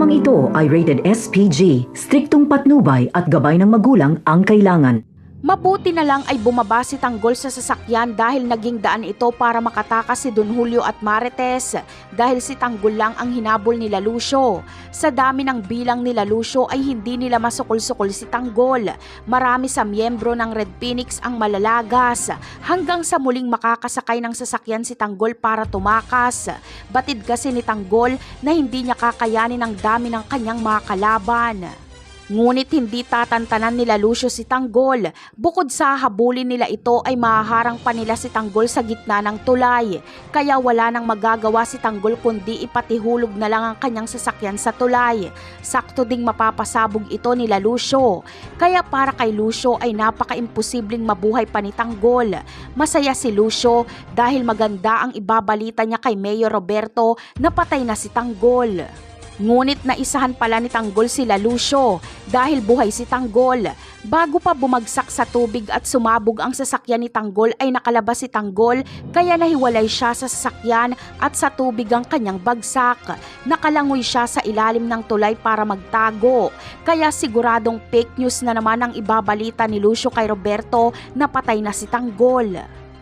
Programang ito ay rated SPG, striktong patnubay at gabay ng magulang ang kailangan. Mabuti na lang ay bumaba si Tanggol sa sasakyan dahil naging daan ito para makatakas si Don Julio at Marites dahil si Tanggol lang ang hinabol nila Lucio. Sa dami ng bilang nila Lucio ay hindi nila masukol-sukol si Tanggol. Marami sa miyembro ng Red Phoenix ang malalagas hanggang sa muling makakasakay ng sasakyan si Tanggol para tumakas. Batid kasi ni Tanggol na hindi niya kakayanin ang dami ng kanyang mga kalaban. Ngunit hindi tatantanan nila Lucio si Tanggol. Bukod sa habulin nila ito ay mahaharang pa nila si Tanggol sa gitna ng tulay. Kaya wala nang magagawa si Tanggol kundi ipatihulog na lang ang kanyang sasakyan sa tulay. Sakto ding mapapasabog ito nila Lucio. Kaya para kay Lucio ay napaka-imposibleng mabuhay pa ni Tanggol. Masaya si Lucio dahil maganda ang ibabalita niya kay Mayor Roberto na patay na si Tanggol. Ngunit naisahan pala ni Tanggol sila Lucio dahil buhay si Tanggol. Bago pa bumagsak sa tubig at sumabog ang sasakyan ni Tanggol ay nakalabas si Tanggol kaya nahiwalay siya sa sasakyan at sa tubig ang kanyang bagsak. Nakalangoy siya sa ilalim ng tulay para magtago. Kaya siguradong fake news na naman ang ibabalita ni Lucio kay Roberto na patay na si Tanggol.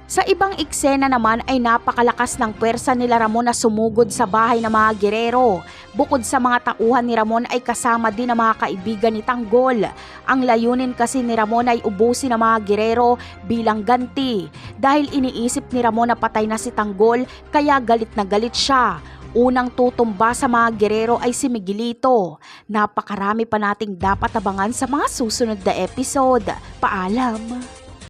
Sa ibang eksena naman ay napakalakas ng puwersa nila Ramon na sumugod sa bahay ng mga gerero. Bukod sa mga tauhan ni Ramon ay kasama din ang mga kaibigan ni Tanggol. Ang layunin kasi ni Ramon ay ubusin ang mga gerero bilang ganti. Dahil iniisip ni Ramon na patay na si Tanggol kaya galit na galit siya. Unang tutumba sa mga gerero ay si Miguelito. Napakarami pa nating dapat abangan sa mga susunod na episode. Paalam!